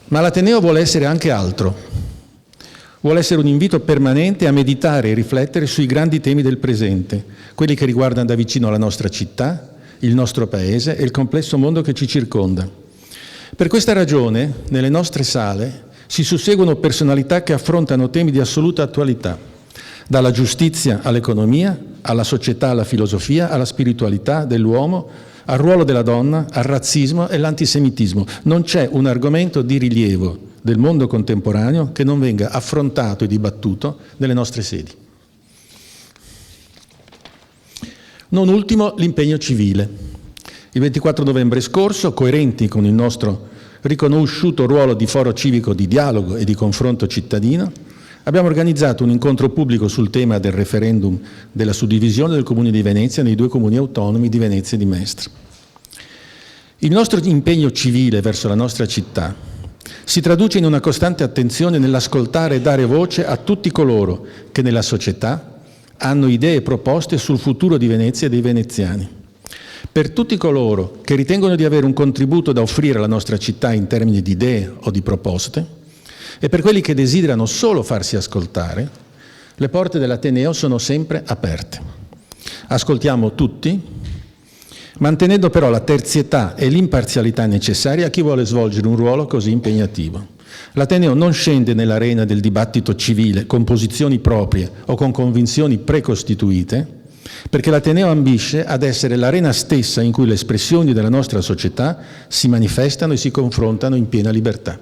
Ma l'Ateneo vuole essere anche altro. Vuole essere un invito permanente a meditare e riflettere sui grandi temi del presente, quelli che riguardano da vicino la nostra città, il nostro paese e il complesso mondo che ci circonda. Per questa ragione, nelle nostre sale si susseguono personalità che affrontano temi di assoluta attualità, dalla giustizia all'economia, alla società, alla filosofia, alla spiritualità dell'uomo, al ruolo della donna, al razzismo e all'antisemitismo. Non c'è un argomento di rilievo del mondo contemporaneo che non venga affrontato e dibattuto nelle nostre sedi. Non ultimo, l'impegno civile. Il 24 novembre scorso, coerenti con il nostro riconosciuto ruolo di foro civico di dialogo e di confronto cittadino, abbiamo organizzato un incontro pubblico sul tema del referendum della suddivisione del Comune di Venezia nei due comuni autonomi di Venezia e di Mestre. Il nostro impegno civile verso la nostra città si traduce in una costante attenzione nell'ascoltare e dare voce a tutti coloro che nella società hanno idee e proposte sul futuro di Venezia e dei veneziani. Per tutti coloro che ritengono di avere un contributo da offrire alla nostra città in termini di idee o di proposte, e per quelli che desiderano solo farsi ascoltare, le porte dell'Ateneo sono sempre aperte. Ascoltiamo tutti, mantenendo però la terzietà e l'imparzialità necessarie a chi vuole svolgere un ruolo così impegnativo. L'Ateneo non scende nell'arena del dibattito civile con posizioni proprie o con convinzioni precostituite, perché l'Ateneo ambisce ad essere l'arena stessa in cui le espressioni della nostra società si manifestano e si confrontano in piena libertà.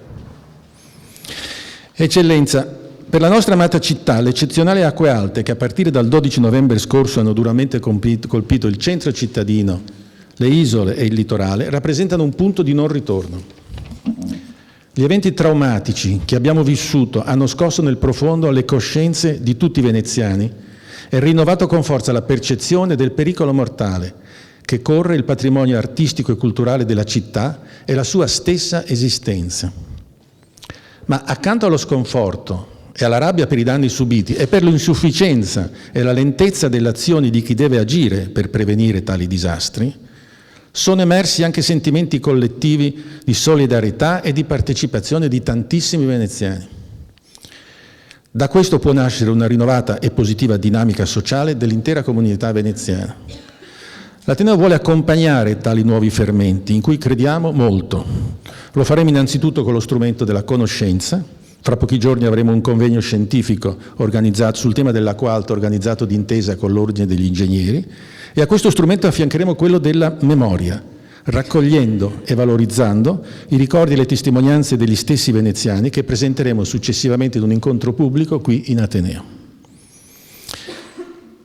Eccellenza, per la nostra amata città, le eccezionali acque alte che a partire dal 12 novembre scorso hanno duramente colpito il centro cittadino, le isole e il litorale, rappresentano un punto di non ritorno. Gli eventi traumatici che abbiamo vissuto hanno scosso nel profondo le coscienze di tutti i veneziani e rinnovato con forza la percezione del pericolo mortale che corre il patrimonio artistico e culturale della città e la sua stessa esistenza. Ma accanto allo sconforto e alla rabbia per i danni subiti e per l'insufficienza e la lentezza delle azioni di chi deve agire per prevenire tali disastri, sono emersi anche sentimenti collettivi di solidarietà e di partecipazione di tantissimi veneziani. Da questo può nascere una rinnovata e positiva dinamica sociale dell'intera comunità veneziana. L'Ateneo vuole accompagnare tali nuovi fermenti, in cui crediamo molto. Lo faremo innanzitutto con lo strumento della conoscenza. Fra pochi giorni avremo un convegno scientifico organizzato sul tema dell'acqua alta, organizzato d'intesa con l'Ordine degli Ingegneri, e a questo strumento affiancheremo quello della memoria, raccogliendo e valorizzando i ricordi e le testimonianze degli stessi veneziani che presenteremo successivamente in un incontro pubblico qui in Ateneo.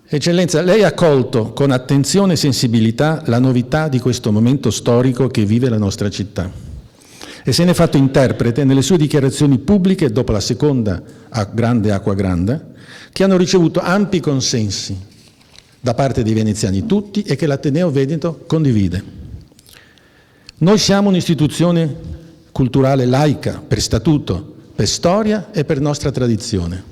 Eccellenza, lei ha colto con attenzione e sensibilità la novità di questo momento storico che vive la nostra città e se ne è fatto interprete nelle sue dichiarazioni pubbliche dopo la seconda grande acqua grande, che hanno ricevuto ampi consensi da parte dei veneziani tutti e che l'Ateneo Veneto condivide. Noi siamo un'istituzione culturale laica per statuto, per storia e per nostra tradizione.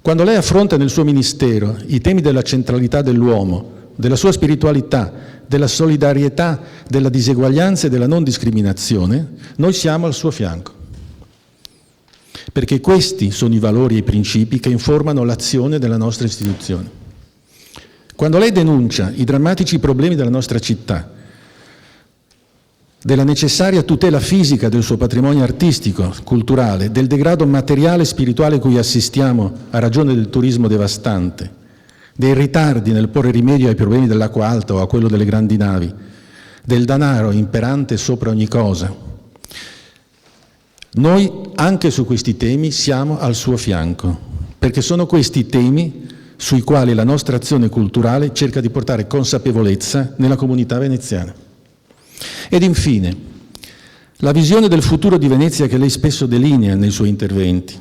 Quando lei affronta nel suo ministero i temi della centralità dell'uomo, della sua spiritualità, della solidarietà, della diseguaglianza e della non discriminazione, noi siamo al suo fianco. Perché questi sono i valori e i principi che informano l'azione della nostra istituzione. Quando lei denuncia i drammatici problemi della nostra città, della necessaria tutela fisica del suo patrimonio artistico, culturale, del degrado materiale e spirituale cui assistiamo a ragione del turismo devastante, dei ritardi nel porre rimedio ai problemi dell'acqua alta o a quello delle grandi navi, del denaro imperante sopra ogni cosa. Noi anche su questi temi siamo al suo fianco, perché sono questi temi sui quali la nostra azione culturale cerca di portare consapevolezza nella comunità veneziana. Ed infine, la visione del futuro di Venezia che lei spesso delinea nei suoi interventi,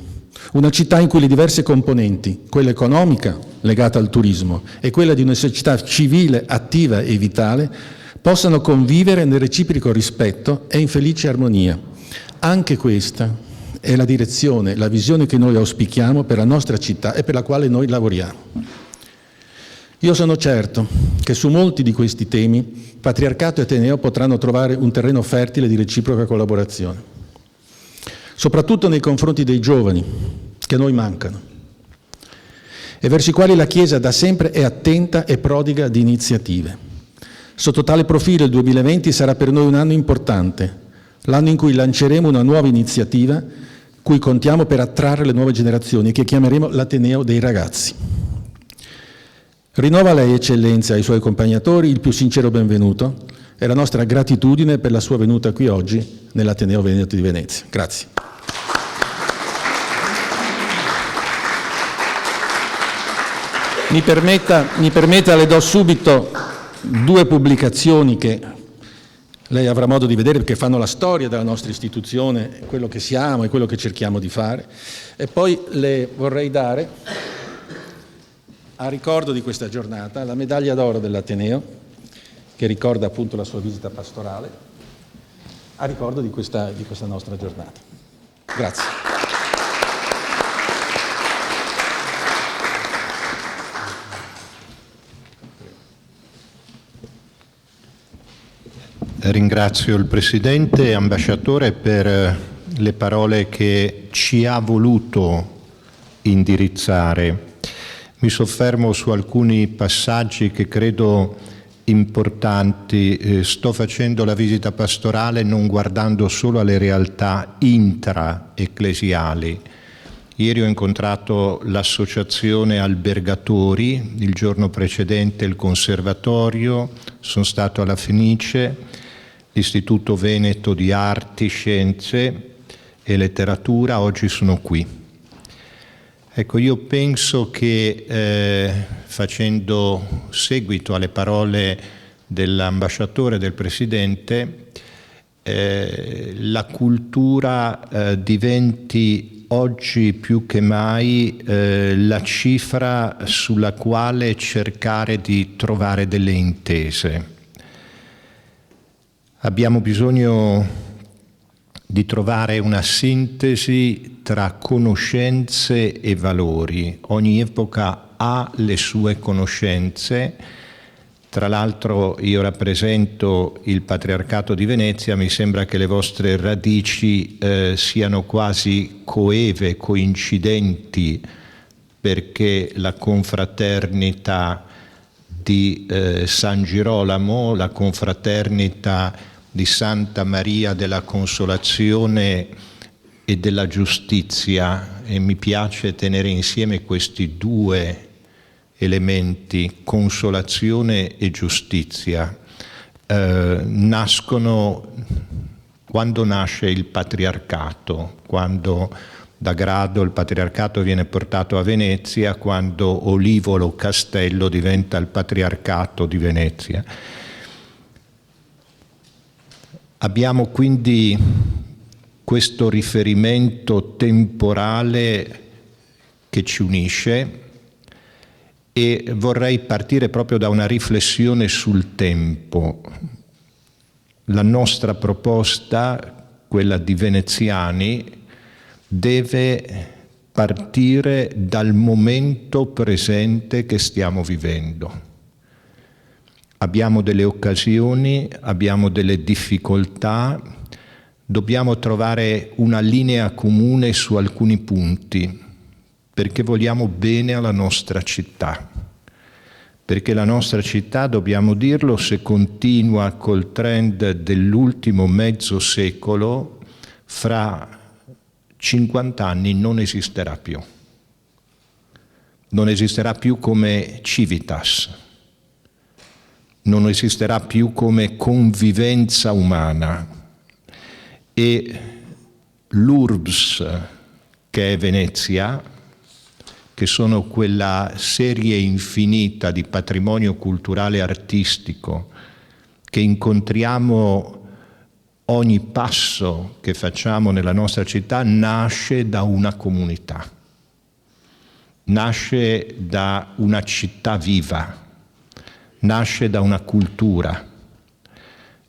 una città in cui le diverse componenti, quella economica legata al turismo e quella di una società civile, attiva e vitale, possano convivere nel reciproco rispetto e in felice armonia. Anche questa è la direzione, la visione che noi auspichiamo per la nostra città e per la quale noi lavoriamo. Io sono certo che su molti di questi temi Patriarcato e Ateneo potranno trovare un terreno fertile di reciproca collaborazione. soprattutto nei confronti dei giovani, che a noi mancano, e verso i quali la Chiesa da sempre è attenta e prodiga di iniziative. Sotto tale profilo il 2020 sarà per noi un anno importante, l'anno in cui lanceremo una nuova iniziativa cui contiamo per attrarre le nuove generazioni, che chiameremo l'Ateneo dei ragazzi. Rinnovo a lei, Eccellenza, e ai suoi accompagnatori il più sincero benvenuto e la nostra gratitudine per la sua venuta qui oggi nell'Ateneo Veneto di Venezia. Grazie. Mi permetta, le do subito 2 pubblicazioni che lei avrà modo di vedere, perché fanno la storia della nostra istituzione, quello che siamo e quello che cerchiamo di fare. E poi le vorrei dare, a ricordo di questa giornata, la medaglia d'oro dell'Ateneo, che ricorda appunto la sua visita pastorale, a ricordo di questa nostra giornata. Grazie. Ringrazio il Presidente e Ambasciatore per le parole che ci ha voluto indirizzare. Mi soffermo su alcuni passaggi che credo importanti. Sto facendo la visita pastorale non guardando solo alle realtà intra-ecclesiali. Ieri ho incontrato l'associazione Albergatori, il giorno precedente il Conservatorio, sono stato alla Fenice, l'Istituto Veneto di Arti, Scienze e Letteratura, oggi sono qui. Ecco, io penso che facendo seguito alle parole dell'ambasciatore e del Presidente, la cultura diventi oggi più che mai la cifra sulla quale cercare di trovare delle intese. Abbiamo bisogno di trovare una sintesi tra conoscenze e valori. Ogni epoca ha le sue conoscenze. Tra l'altro io rappresento il Patriarcato di Venezia, mi sembra che le vostre radici siano quasi coeve, coincidenti, perché la confraternita di San Girolamo, la confraternita di Santa Maria della Consolazione e della Giustizia, e mi piace tenere insieme questi 2 elementi, consolazione e giustizia, nascono quando nasce il patriarcato, quando da Grado il patriarcato viene portato a Venezia, quando Olivolo Castello diventa il patriarcato di Venezia. Abbiamo quindi questo riferimento temporale che ci unisce e vorrei partire proprio da una riflessione sul tempo. La nostra proposta, quella di Veneziani, deve partire dal momento presente che stiamo vivendo. Abbiamo delle occasioni, abbiamo delle difficoltà, dobbiamo trovare una linea comune su alcuni punti, perché vogliamo bene alla nostra città. Perché la nostra città, dobbiamo dirlo, se continua col trend dell'ultimo mezzo secolo, fra 50 anni non esisterà più. Non esisterà più come civitas, non esisterà più come convivenza umana. E l'URBS, che è Venezia, che sono quella serie infinita di patrimonio culturale e artistico che incontriamo ogni passo che facciamo nella nostra città, nasce da una comunità, nasce da una città viva, nasce da una cultura.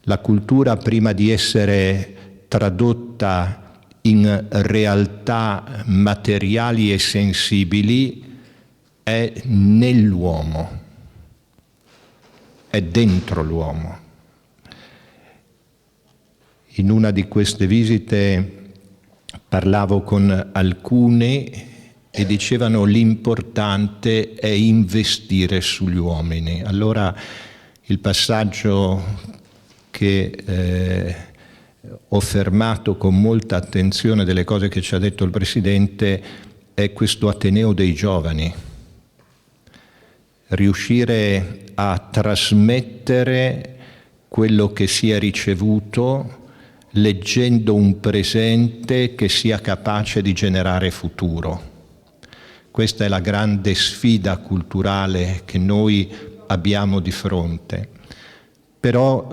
La cultura, prima di essere tradotta in realtà materiali e sensibili, è nell'uomo, è dentro l'uomo. In una di queste visite parlavo con alcuni e dicevano l'importante è investire sugli uomini. Allora il passaggio che ho fermato con molta attenzione delle cose che ci ha detto il Presidente è questo Ateneo dei giovani. Riuscire a trasmettere quello che si è ricevuto leggendo un presente che sia capace di generare futuro. Questa è la grande sfida culturale che noi abbiamo di fronte. Però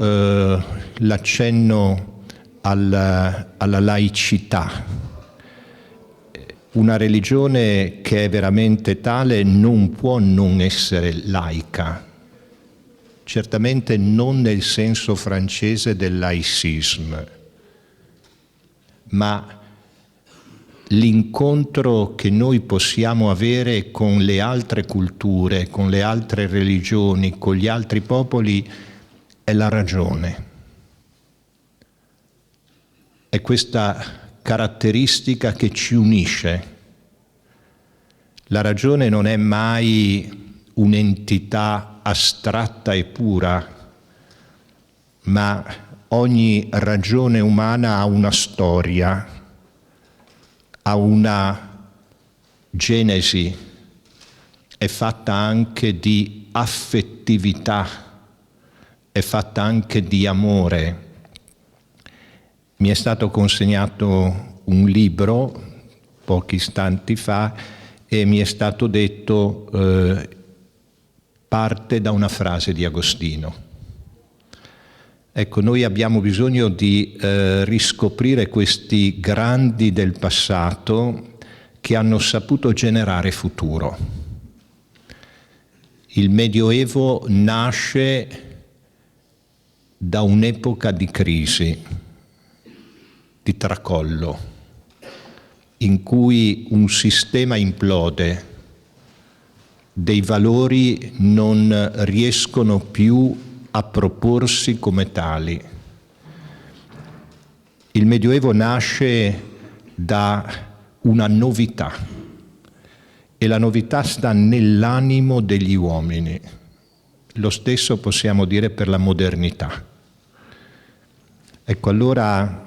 l'accenno alla laicità. Una religione che è veramente tale non può non essere laica, certamente non nel senso francese del laïcisme, ma l'incontro che noi possiamo avere con le altre culture, con le altre religioni, con gli altri popoli è la ragione. È questa caratteristica che ci unisce. La ragione non è mai un'entità astratta e pura, ma ogni ragione umana ha una storia, ha una genesi, è fatta anche di affettività, è fatta anche di amore. Mi è stato consegnato un libro pochi istanti fa e mi è stato detto parte da una frase di Agostino. Ecco, noi abbiamo bisogno di riscoprire questi grandi del passato che hanno saputo generare futuro. Il Medioevo nasce da un'epoca di crisi, di tracollo, in cui un sistema implode, dei valori non riescono più a proporsi come tali. Il Medioevo nasce da una novità e la novità sta nell'animo degli uomini. Lo stesso possiamo dire per la modernità. Ecco, allora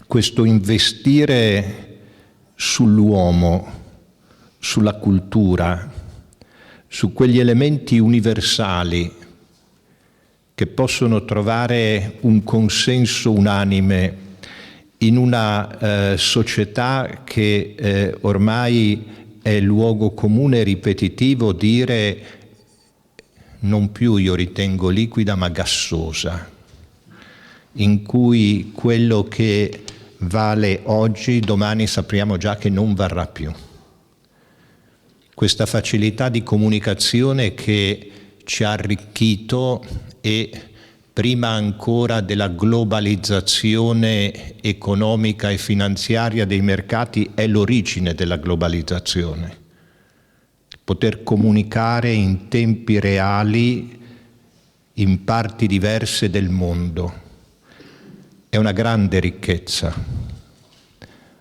questo investire sull'uomo, sulla cultura, su quegli elementi universali che possono trovare un consenso unanime in una società che ormai è luogo comune e ripetitivo dire non più io ritengo liquida ma gassosa, in cui quello che vale oggi, domani sappiamo già che non varrà più. Questa facilità di comunicazione che ci ha arricchito e prima ancora della globalizzazione economica e finanziaria dei mercati è l'origine della globalizzazione. Poter comunicare in tempi reali in parti diverse del mondo. È una grande ricchezza,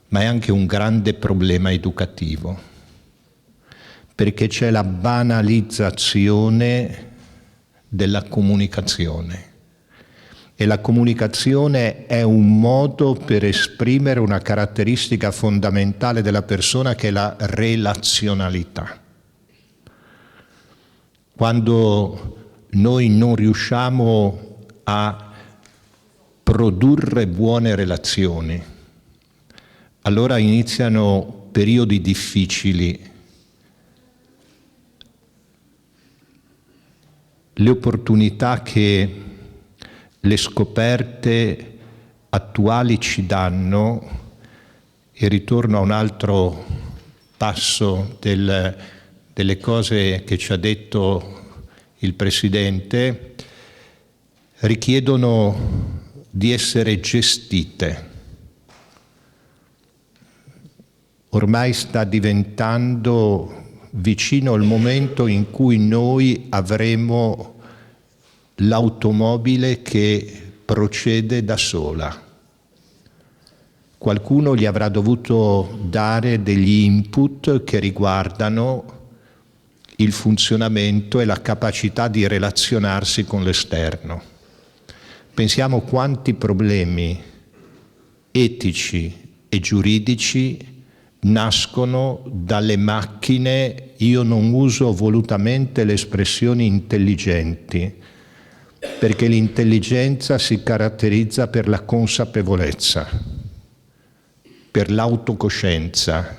ma è anche un grande problema educativo, perché c'è la banalizzazione della comunicazione e la comunicazione è un modo per esprimere una caratteristica fondamentale della persona che è la relazionalità. Quando noi non riusciamo a produrre buone relazioni, allora iniziano periodi difficili. Le opportunità che le scoperte attuali ci danno, e ritorno a un altro passo delle cose che ci ha detto il Presidente, richiedono di essere gestite. Ormai sta diventando vicino il momento in cui noi avremo l'automobile che procede da sola. qualcuno gli avrà dovuto dare degli input che riguardano il funzionamento e la capacità di relazionarsi con l'esterno. Pensiamo quanti problemi etici e giuridici nascono dalle macchine, io non uso volutamente le espressioni intelligenti, perché l'intelligenza si caratterizza per la consapevolezza, per l'autocoscienza.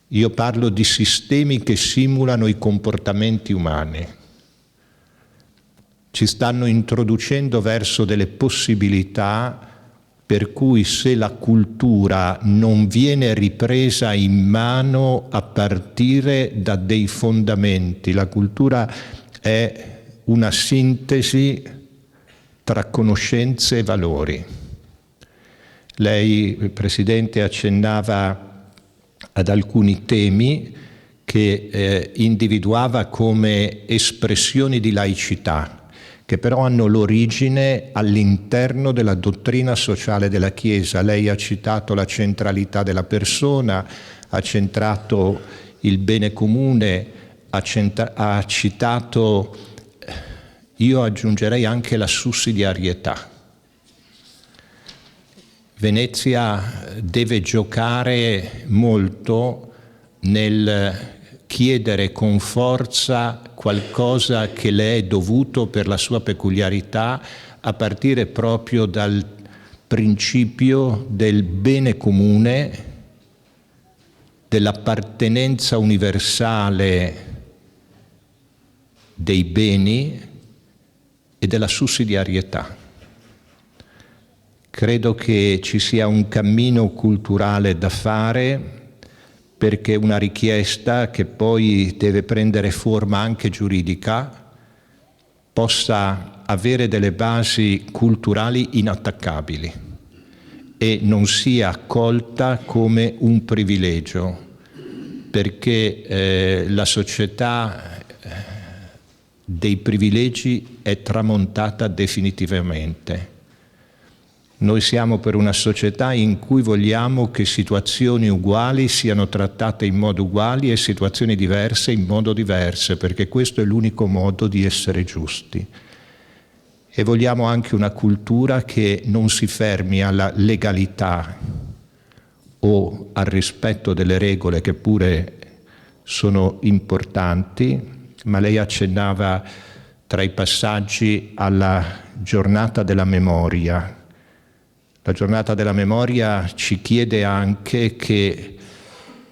Io parlo di sistemi che simulano i comportamenti umani. Ci stanno introducendo verso delle possibilità per cui se la cultura non viene ripresa in mano a partire da dei fondamenti, la cultura è una sintesi tra conoscenze e valori. Lei, Presidente, accennava ad alcuni temi che individuava come espressioni di laicità, che però hanno l'origine all'interno della dottrina sociale della Chiesa. Lei ha citato la centralità della persona, ha centrato il bene comune, ha citato, io aggiungerei anche la sussidiarietà. Venezia deve giocare molto nel chiedere con forza qualcosa che le è dovuto per la sua peculiarità, a partire proprio dal principio del bene comune, dell'appartenenza universale dei beni e della sussidiarietà. Credo che ci sia un cammino culturale da fare, perché è una richiesta che poi deve prendere forma anche giuridica, possa avere delle basi culturali inattaccabili e non sia accolta come un privilegio, perché la società dei privilegi è tramontata definitivamente. Noi siamo per una società in cui vogliamo che situazioni uguali siano trattate in modo uguali e situazioni diverse in modo diverso, perché questo è l'unico modo di essere giusti. E vogliamo anche una cultura che non si fermi alla legalità o al rispetto delle regole, che pure sono importanti, ma lei accennava tra i passaggi alla giornata della memoria. La giornata della memoria ci chiede anche che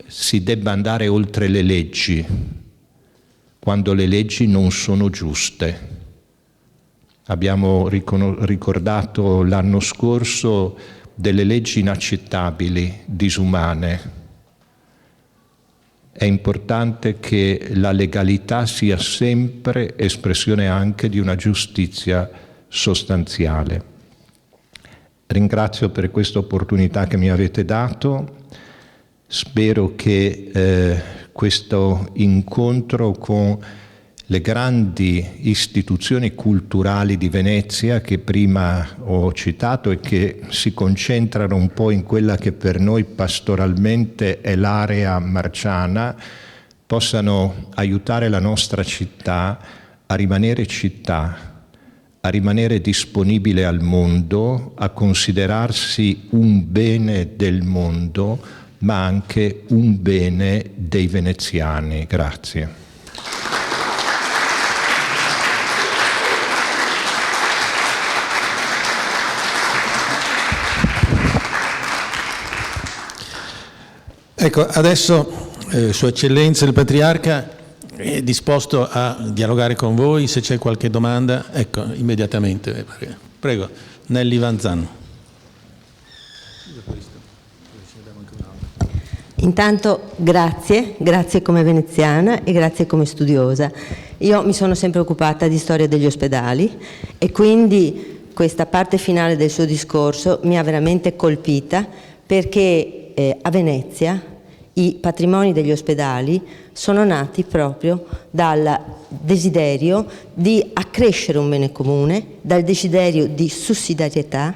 si debba andare oltre le leggi, quando le leggi non sono giuste. Abbiamo ricordato l'anno scorso delle leggi inaccettabili, disumane. È importante che la legalità sia sempre espressione anche di una giustizia sostanziale. Ringrazio per questa opportunità che mi avete dato. Spero che questo incontro con le grandi istituzioni culturali di Venezia, che prima ho citato e che si concentrano un po' in quella che per noi pastoralmente è l'area marciana, possano aiutare la nostra città a rimanere città, a rimanere disponibile al mondo, a considerarsi un bene del mondo, ma anche un bene dei veneziani. Grazie. Ecco, adesso Sua Eccellenza il Patriarca è disposto a dialogare con voi. Se c'è qualche domanda, ecco, immediatamente. Prego, Nelly Vanzan. Intanto grazie come veneziana e grazie come studiosa. Io mi sono sempre occupata di storia degli ospedali e quindi questa parte finale del suo discorso mi ha veramente colpita, perché a Venezia i patrimoni degli ospedali sono nati proprio dal desiderio di accrescere un bene comune, dal desiderio di sussidiarietà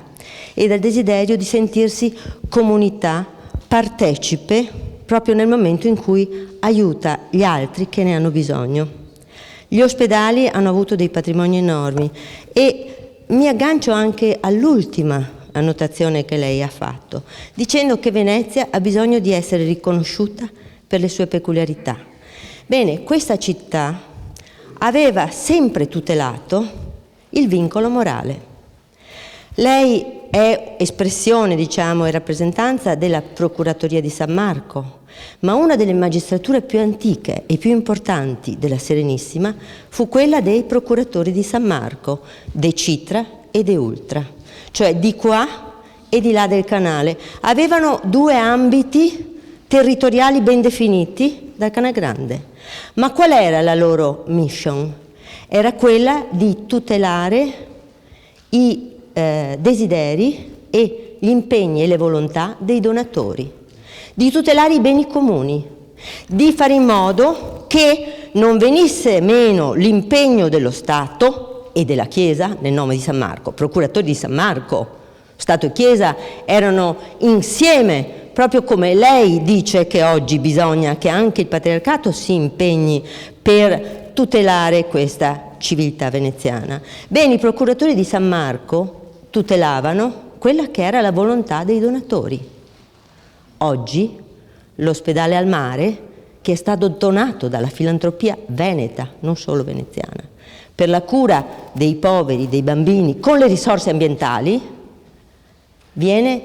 e dal desiderio di sentirsi comunità, partecipe, proprio nel momento in cui aiuta gli altri che ne hanno bisogno. Gli ospedali hanno avuto dei patrimoni enormi e mi aggancio anche all'ultima annotazione che lei ha fatto, dicendo che Venezia ha bisogno di essere riconosciuta per le sue peculiarità. Bene, questa città aveva sempre tutelato il vincolo morale. Lei è espressione, diciamo, e rappresentanza della Procuratoria di San Marco, ma una delle magistrature più antiche e più importanti della Serenissima fu quella dei procuratori di San Marco, de Citra e de Ultra, cioè di qua e di là del canale. Avevano due ambiti territoriali ben definiti dal Canal Grande. Ma qual era la loro mission? Era quella di tutelare i desideri e gli impegni e le volontà dei donatori, di tutelare i beni comuni, di fare in modo che non venisse meno l'impegno dello Stato e della Chiesa nel nome di San Marco. Procuratori di San Marco, Stato e Chiesa erano insieme, proprio come lei dice che oggi bisogna che anche il patriarcato si impegni per tutelare questa civiltà veneziana. Bene, i procuratori di San Marco tutelavano quella che era la volontà dei donatori. Oggi l'ospedale al mare, che è stato donato dalla filantropia veneta, non solo veneziana, per la cura dei poveri, dei bambini, con le risorse ambientali, viene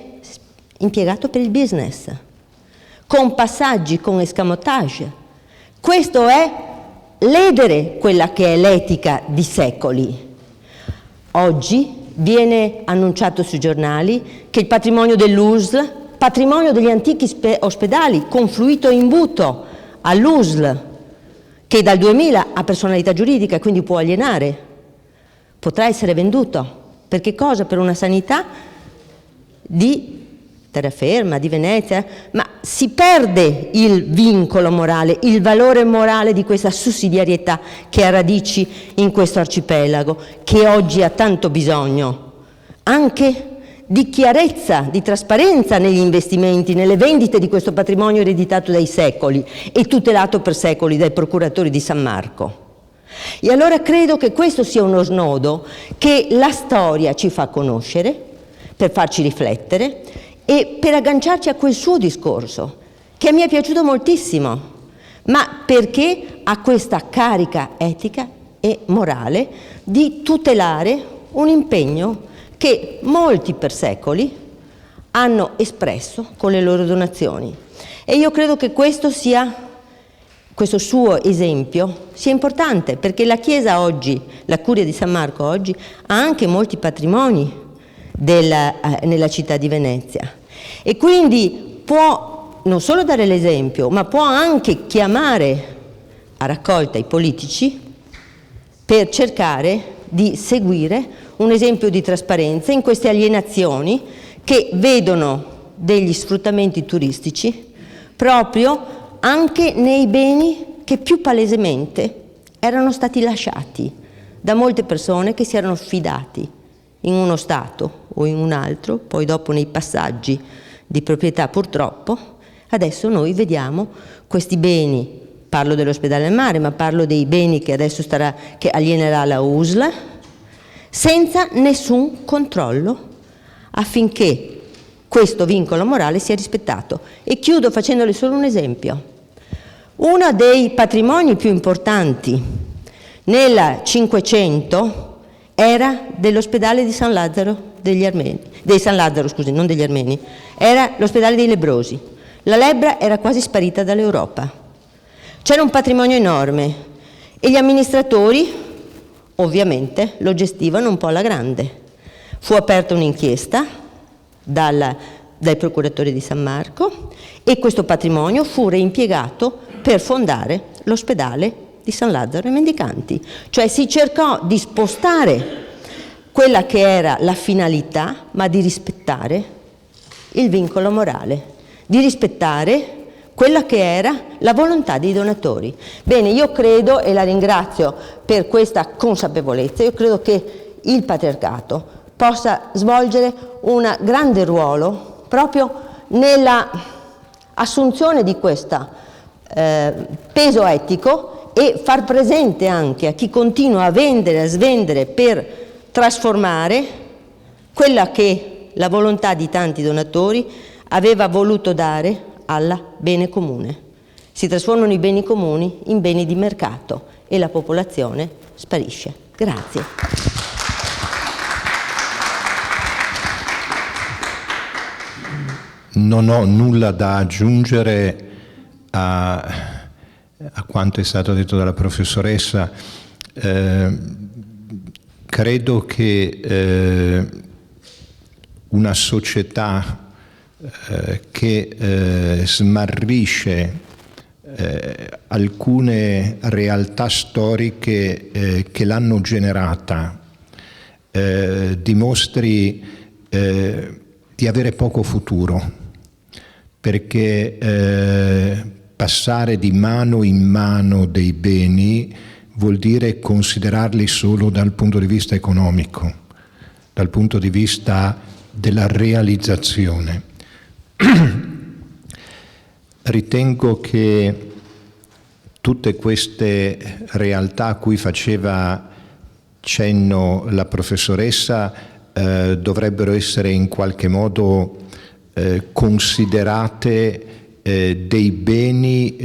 impiegato per il business, con passaggi, con escamotage. Questo è ledere quella che è l'etica di secoli. Oggi viene annunciato sui giornali che il patrimonio dell'USL, patrimonio degli antichi ospedali, confluito in imbuto all'USL, che dal 2000 ha personalità giuridica e quindi può alienare, potrà essere venduto. Per che cosa? Per una sanità di terraferma, di Venezia, ma si perde il vincolo morale, il valore morale di questa sussidiarietà che ha radici in questo arcipelago, che oggi ha tanto bisogno anche di chiarezza, di trasparenza negli investimenti, nelle vendite di questo patrimonio ereditato dai secoli e tutelato per secoli dai procuratori di San Marco. E allora credo che questo sia uno snodo che la storia ci fa conoscere, per farci riflettere e per agganciarci a quel suo discorso, che mi è piaciuto moltissimo, ma perché ha questa carica etica e morale di tutelare un impegno che molti per secoli hanno espresso con le loro donazioni. E io credo che questo suo esempio sia importante, perché la Chiesa oggi, la Curia di San Marco oggi, ha anche molti patrimoni nella città di Venezia e quindi può non solo dare l'esempio, ma può anche chiamare a raccolta i politici per cercare di seguire un esempio di trasparenza in queste alienazioni che vedono degli sfruttamenti turistici proprio anche nei beni che più palesemente erano stati lasciati da molte persone che si erano fidati in uno Stato o in un altro, poi dopo nei passaggi di proprietà purtroppo, adesso noi vediamo questi beni, parlo dell'ospedale al mare, ma parlo dei beni che adesso che alienerà la USL, senza nessun controllo affinché questo vincolo morale sia rispettato. E chiudo facendole solo un esempio. Uno dei patrimoni più importanti nel Cinquecento era dell'ospedale di San Lazzaro dei San Lazzaro, scusi, non degli armeni, era l'ospedale dei lebbrosi. La lebbra era quasi sparita dall'Europa. C'era un patrimonio enorme e gli amministratori ovviamente lo gestivano un po' alla grande. Fu aperta un'inchiesta dai procuratori di San Marco e questo patrimonio fu reimpiegato per fondare l'ospedale di San Lazzaro ai Mendicanti. Cioè si cercò di spostare quella che era la finalità, ma di rispettare il vincolo morale, di rispettare quella che era la volontà dei donatori. Bene, io credo, e la ringrazio per questa consapevolezza, io credo che il patriarcato possa svolgere un grande ruolo proprio nella assunzione di questo peso etico e far presente anche a chi continua a vendere, a svendere per trasformare quella che la volontà di tanti donatori aveva voluto dare al bene comune. Si trasformano i beni comuni in beni di mercato e la popolazione sparisce. Grazie. Non ho nulla da aggiungere a quanto è stato detto dalla professoressa. Credo che una società che smarrisce alcune realtà storiche che l'hanno generata dimostri di avere poco futuro, perché passare di mano in mano dei beni vuol dire considerarli solo dal punto di vista economico, dal punto di vista della realizzazione. Ritengo che tutte queste realtà a cui faceva cenno la professoressa dovrebbero essere in qualche modo considerate dei beni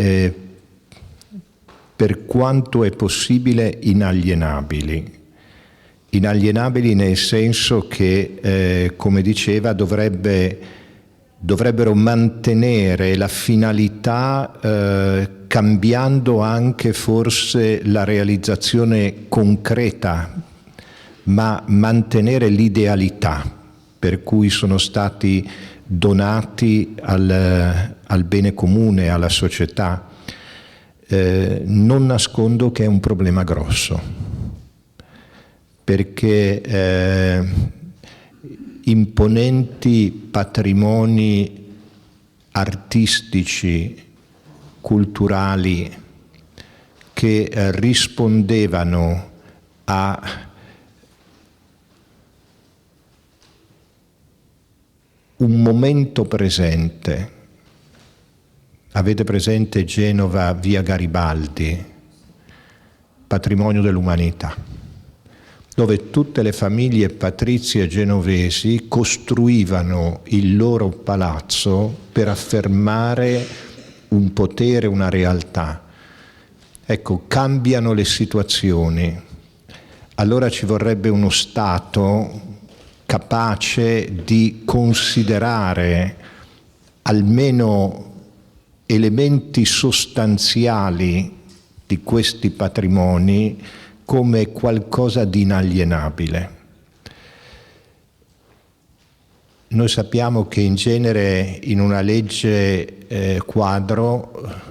per quanto è possibile inalienabili. Inalienabili nel senso che, come diceva, dovrebbero mantenere la finalità cambiando anche forse la realizzazione concreta, ma mantenere l'idealità per cui sono stati donati al bene comune, alla società. Non nascondo che è un problema grosso, perché imponenti patrimoni artistici, culturali, che rispondevano a un momento presente. Avete presente Genova, via Garibaldi, patrimonio dell'umanità, dove tutte le famiglie patrizie genovesi costruivano il loro palazzo per affermare un potere, una realtà. Ecco, cambiano le situazioni. Allora ci vorrebbe uno Stato capace di considerare almeno elementi sostanziali di questi patrimoni come qualcosa di inalienabile. Noi sappiamo che in genere in una legge quadro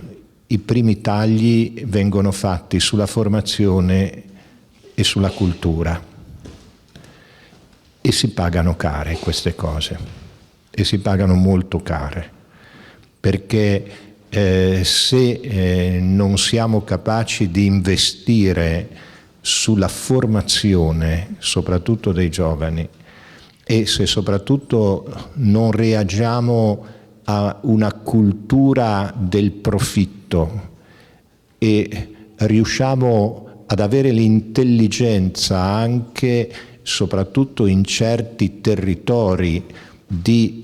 i primi tagli vengono fatti sulla formazione e sulla cultura. E si pagano care queste cose, e si pagano molto care, perché se non siamo capaci di investire sulla formazione, soprattutto dei giovani, e se soprattutto non reagiamo a una cultura del profitto e riusciamo ad avere l'intelligenza anche soprattutto in certi territori di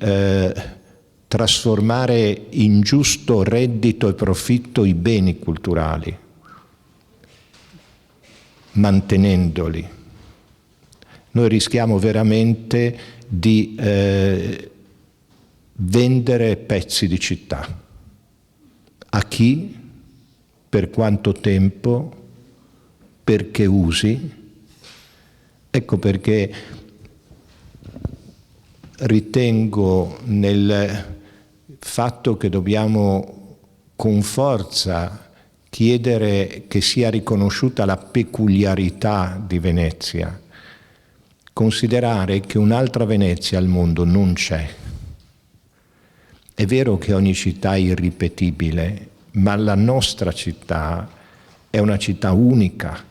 trasformare in giusto reddito e profitto i beni culturali, mantenendoli, noi rischiamo veramente di vendere pezzi di città. A chi? Per quanto tempo? Per che usi? Ecco perché ritengo nel fatto che dobbiamo con forza chiedere che sia riconosciuta la peculiarità di Venezia, considerare che un'altra Venezia al mondo non c'è. È vero che ogni città è irripetibile, ma la nostra città è una città unica,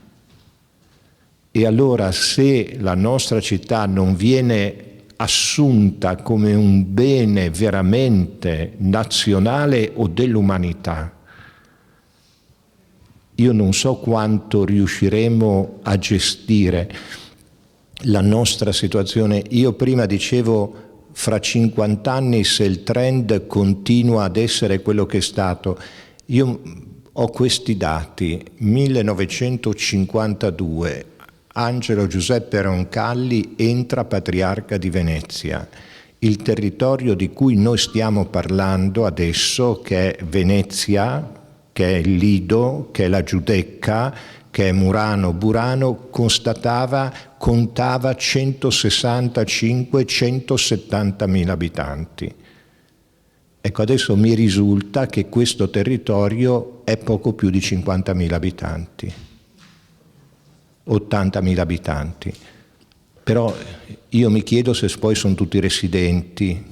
E allora se la nostra città non viene assunta come un bene veramente nazionale o dell'umanità, io non so quanto riusciremo a gestire la nostra situazione. Io prima dicevo fra 50 anni se il trend continua ad essere quello che è stato. Io ho questi dati: 1952, Angelo Giuseppe Roncalli entra patriarca di Venezia. Il territorio di cui noi stiamo parlando adesso, che è Venezia, che è il Lido, che è la Giudecca, che è Murano, Burano, contava 165-170 mila abitanti. Ecco, adesso mi risulta che questo territorio è poco più di 50.000 abitanti, 80.000 abitanti. Però io mi chiedo se poi sono tutti residenti,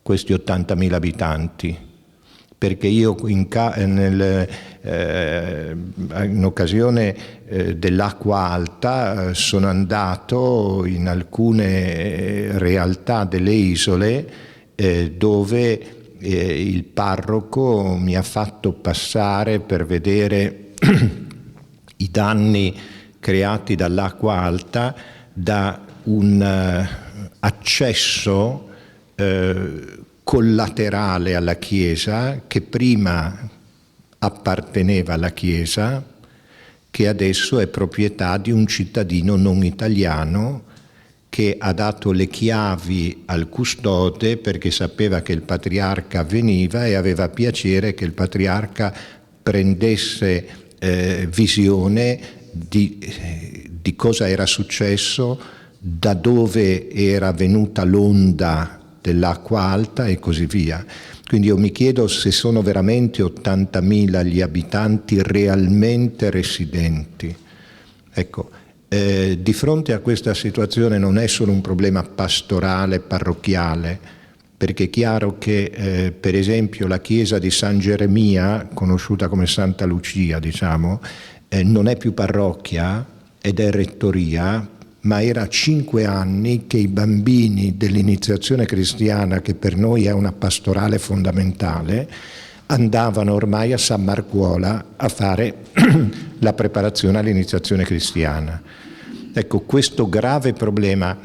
questi 80.000 abitanti, perché io in occasione dell'acqua alta sono andato in alcune realtà delle isole dove il parroco mi ha fatto passare per vedere i danni creati dall'acqua alta da un accesso collaterale alla Chiesa, che prima apparteneva alla Chiesa, che adesso è proprietà di un cittadino non italiano che ha dato le chiavi al custode perché sapeva che il patriarca veniva e aveva piacere che il patriarca prendesse visione di cosa era successo, da dove era venuta l'onda dell'acqua alta e così via. Quindi io mi chiedo se sono veramente 80.000 gli abitanti realmente residenti. Ecco, di fronte a questa situazione non è solo un problema pastorale, parrocchiale, perché è chiaro che per esempio la chiesa di San Geremia, conosciuta come Santa Lucia, diciamo, non è più parrocchia ed è rettoria, ma era 5 anni che i bambini dell'iniziazione cristiana, che per noi è una pastorale fondamentale, andavano ormai a San Marcuola a fare la preparazione all'iniziazione cristiana. Ecco, questo grave problema,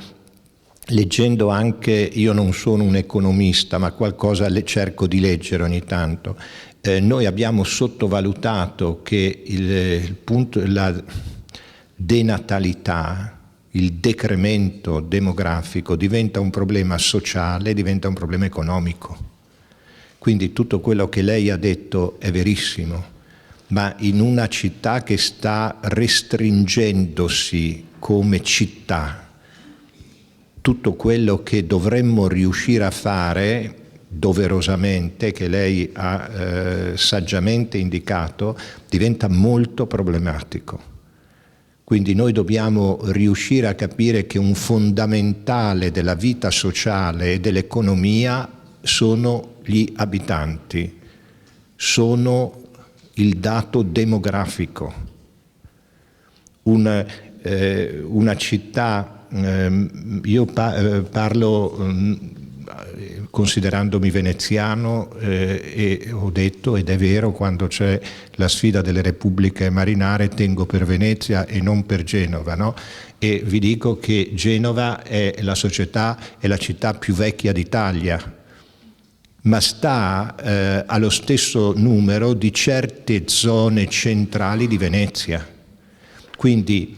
leggendo anche, io non sono un economista, ma qualcosa cerco di leggere ogni tanto, noi abbiamo sottovalutato che la denatalità, il decremento demografico diventa un problema sociale, diventa un problema economico. Quindi tutto quello che lei ha detto è verissimo, ma in una città che sta restringendosi come città, tutto quello che dovremmo riuscire a fare doverosamente, che lei ha saggiamente indicato, diventa molto problematico. Quindi noi dobbiamo riuscire a capire che un fondamentale della vita sociale e dell'economia sono gli abitanti, sono il dato demografico. Una città, io parlo considerandomi veneziano e ho detto, ed è vero, quando c'è la sfida delle repubbliche marinare tengo per Venezia e non per Genova, no? E vi dico che Genova è la città più vecchia d'Italia, ma sta allo stesso numero di certe zone centrali di Venezia. Quindi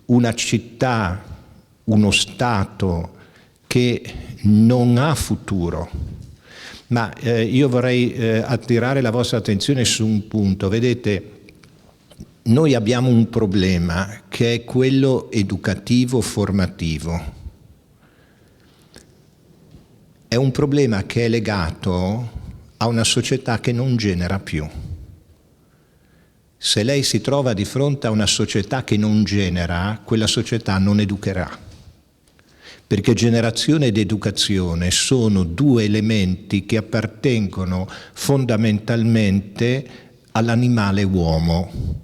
una città, uno Stato che non ha futuro. Ma io vorrei attirare la vostra attenzione su un punto. Vedete, noi abbiamo un problema che è quello educativo formativo. È un problema che è legato a una società che non genera più. Se lei si trova di fronte a una società che non genera, quella società non educherà. Perché generazione ed educazione sono due elementi che appartengono fondamentalmente all'animale uomo.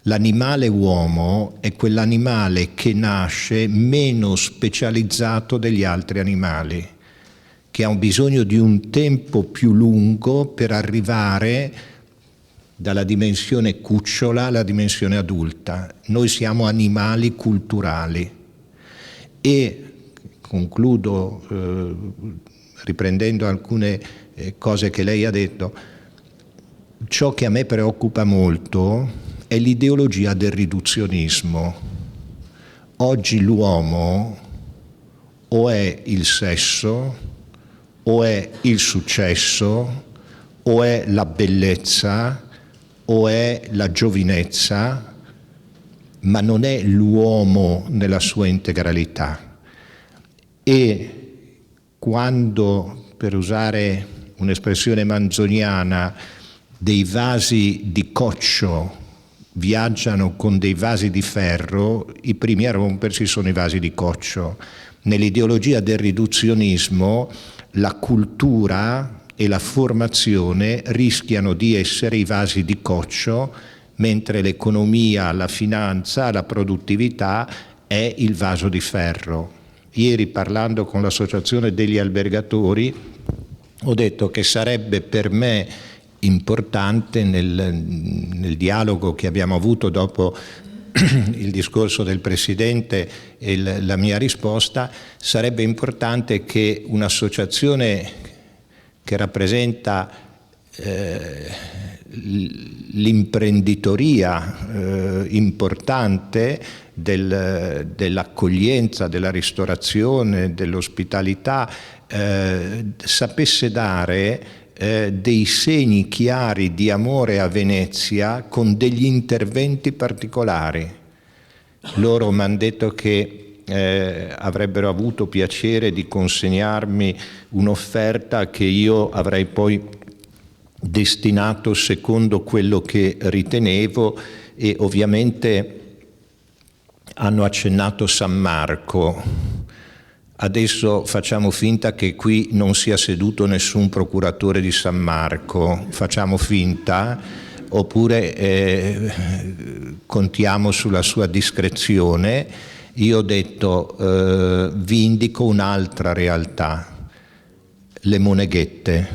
L'animale uomo è quell'animale che nasce meno specializzato degli altri animali, che ha un bisogno di un tempo più lungo per arrivare dalla dimensione cucciola alla dimensione adulta. Noi siamo animali culturali. E concludo riprendendo alcune cose che lei ha detto. Ciò che a me preoccupa molto è l'ideologia del riduzionismo. Oggi l'uomo o è il sesso, o è il successo, o è la bellezza, o è la giovinezza, ma non è l'uomo nella sua integralità. E quando, per usare un'espressione manzoniana, dei vasi di coccio viaggiano con dei vasi di ferro, i primi a rompersi sono i vasi di coccio. Nell'ideologia del riduzionismo la cultura e la formazione rischiano di essere i vasi di coccio, mentre l'economia, la finanza, la produttività è il vaso di ferro. Ieri, parlando con l'associazione degli albergatori, ho detto che sarebbe per me importante nel dialogo che abbiamo avuto dopo il discorso del Presidente e la mia risposta, sarebbe importante che un'associazione che rappresenta l'imprenditoria importante dell'accoglienza, della ristorazione, dell'ospitalità, sapesse dare dei segni chiari di amore a Venezia con degli interventi particolari. Loro mi hanno detto che avrebbero avuto piacere di consegnarmi un'offerta che io avrei poi destinato secondo quello che ritenevo, e ovviamente hanno accennato San Marco. Adesso facciamo finta che qui non sia seduto nessun procuratore di San Marco, facciamo finta, oppure contiamo sulla sua discrezione. Io ho detto, vi indico un'altra realtà, le Moneghette,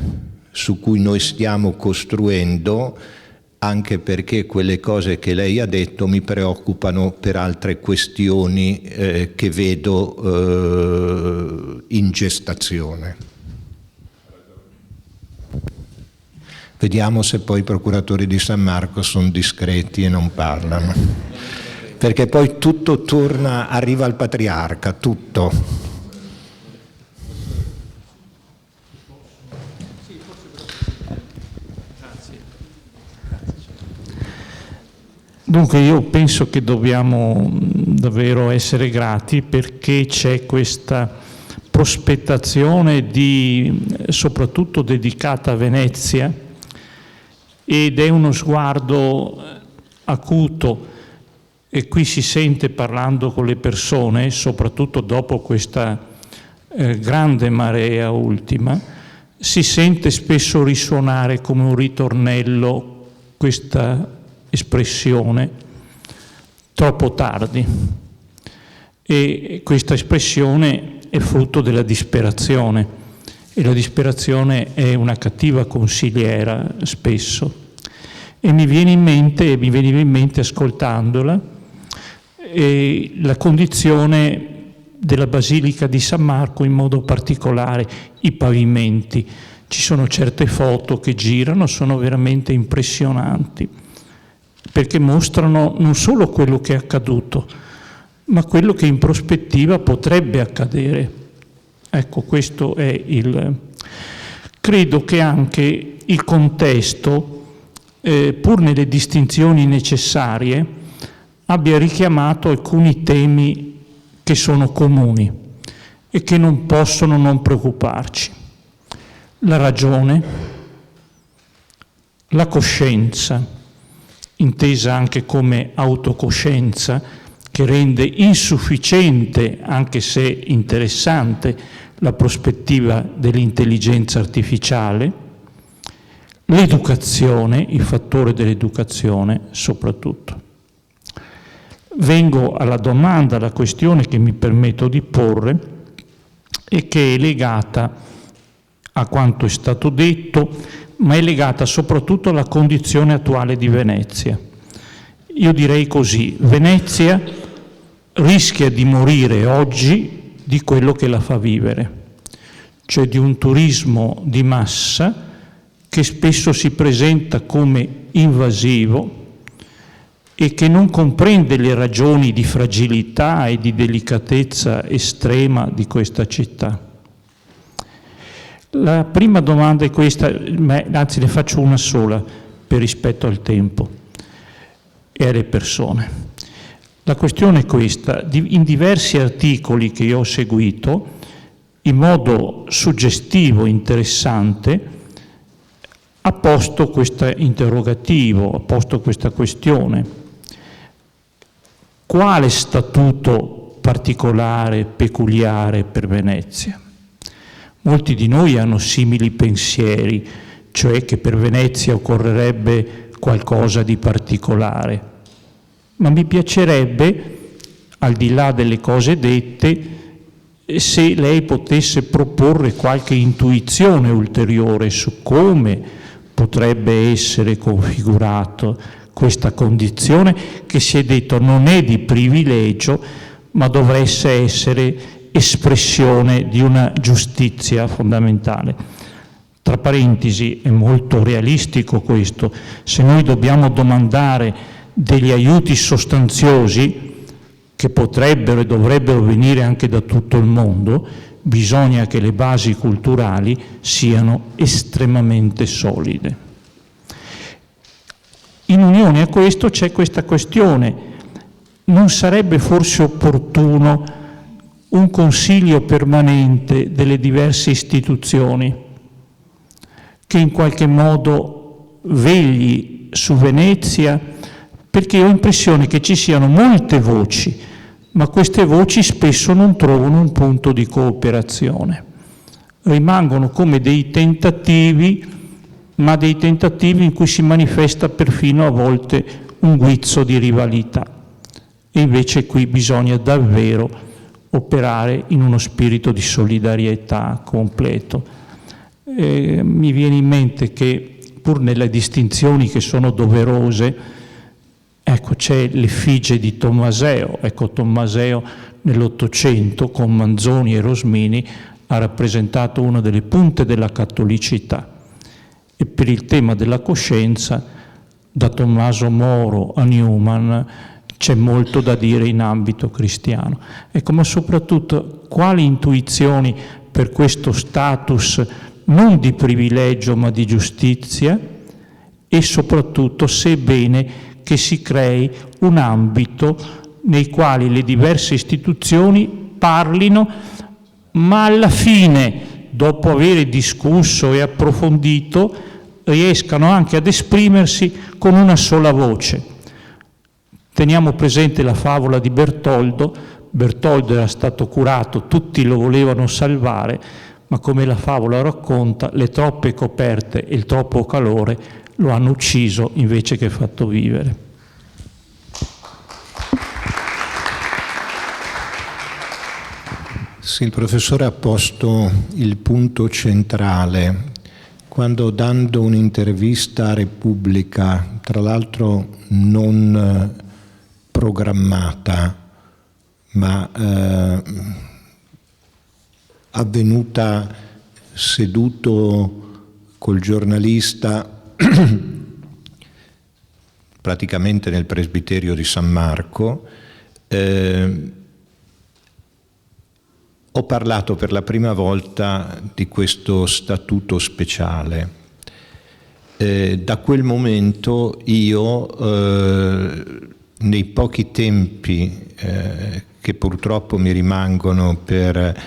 su cui noi stiamo costruendo, anche perché quelle cose che lei ha detto mi preoccupano per altre questioni che vedo in gestazione. Vediamo se poi i procuratori di San Marco sono discreti e non parlano, perché poi tutto torna, arriva al patriarca, tutto. Dunque io penso che dobbiamo davvero essere grati, perché c'è questa prospettazione soprattutto dedicata a Venezia, ed è uno sguardo acuto, e qui si sente, parlando con le persone, soprattutto dopo questa grande marea ultima, si sente spesso risuonare come un ritornello questa espressione troppo tardi, e questa espressione è frutto della disperazione, e la disperazione è una cattiva consigliera spesso, e mi veniva in mente ascoltandola la condizione della Basilica di San Marco, in modo particolare i pavimenti. Ci sono certe foto che girano, sono veramente impressionanti, perché mostrano non solo quello che è accaduto, ma quello che in prospettiva potrebbe accadere. Ecco, questo è Credo che anche il contesto, pur nelle distinzioni necessarie, abbia richiamato alcuni temi che sono comuni e che non possono non preoccuparci. La ragione, la coscienza, intesa anche come autocoscienza, che rende insufficiente, anche se interessante, la prospettiva dell'intelligenza artificiale, l'educazione, il fattore dell'educazione soprattutto. Vengo alla domanda, alla questione che mi permetto di porre e che è legata a quanto è stato detto, ma è legata soprattutto alla condizione attuale di Venezia. Io direi così: Venezia rischia di morire oggi di quello che la fa vivere, cioè di un turismo di massa che spesso si presenta come invasivo e che non comprende le ragioni di fragilità e di delicatezza estrema di questa città. La prima domanda è questa, anzi ne faccio una sola per rispetto al tempo e alle persone. La questione è questa: in diversi articoli che io ho seguito, in modo suggestivo, interessante, ha posto questo interrogativo, ha posto questa questione. Quale statuto particolare, peculiare per Venezia? Molti di noi hanno simili pensieri, cioè che per Venezia occorrerebbe qualcosa di particolare. Ma mi piacerebbe, al di là delle cose dette, se lei potesse proporre qualche intuizione ulteriore su come potrebbe essere configurato questa condizione che, si è detto, non è di privilegio, ma dovesse essere espressione di una giustizia fondamentale. Tra parentesi, è molto realistico questo. Se noi dobbiamo domandare degli aiuti sostanziosi, che potrebbero e dovrebbero venire anche da tutto il mondo, bisogna che le basi culturali siano estremamente solide. In unione a questo c'è questa questione: non sarebbe forse opportuno un consiglio permanente delle diverse istituzioni che in qualche modo vegli su Venezia? Perché ho l'impressione che ci siano molte voci, ma queste voci spesso non trovano un punto di cooperazione. Rimangono come dei tentativi, ma dei tentativi in cui si manifesta perfino a volte un guizzo di rivalità. E invece qui bisogna davvero operare in uno spirito di solidarietà completo. Mi viene in mente che, pur nelle distinzioni che sono doverose, ecco, c'è l'effigie di Tommaseo. Ecco, Tommaseo nell'Ottocento, con Manzoni e Rosmini, ha rappresentato una delle punte della cattolicità. E per il tema della coscienza, da Tommaso Moro a Newman, c'è molto da dire in ambito cristiano. Ecco, ma soprattutto quali intuizioni per questo status non di privilegio ma di giustizia, e soprattutto se è bene che si crei un ambito nei quali le diverse istituzioni parlino, ma alla fine, dopo aver discusso e approfondito, riescano anche ad esprimersi con una sola voce. Teniamo presente la favola di Bertoldo. Bertoldo era stato curato, tutti lo volevano salvare, ma come la favola racconta, le troppe coperte e il troppo calore lo hanno ucciso invece che fatto vivere. Sì, il professore ha posto il punto centrale quando, dando un'intervista a Repubblica, tra l'altro non programmata, ma avvenuta seduto col giornalista praticamente nel presbiterio di San Marco, ho parlato per la prima volta di questo statuto speciale. Da quel momento io, nei pochi tempi che purtroppo mi rimangono per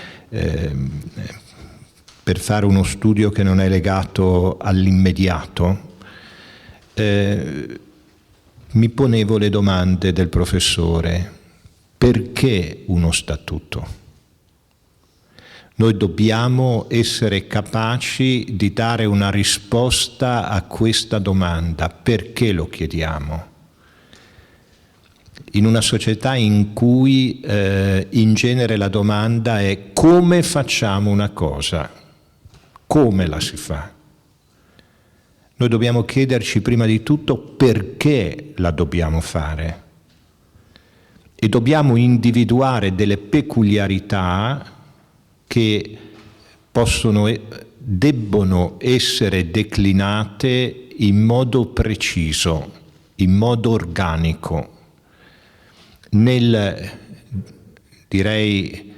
fare uno studio che non è legato all'immediato, mi ponevo le domande del professore: perché uno statuto? Noi dobbiamo essere capaci di dare una risposta a questa domanda: perché lo chiediamo? in una società in cui in genere la domanda è: come facciamo una cosa? Come la si fa? Noi dobbiamo chiederci prima di tutto perché la dobbiamo fare e dobbiamo individuare delle peculiarità che debbono essere declinate in modo preciso, in modo organico. Direi,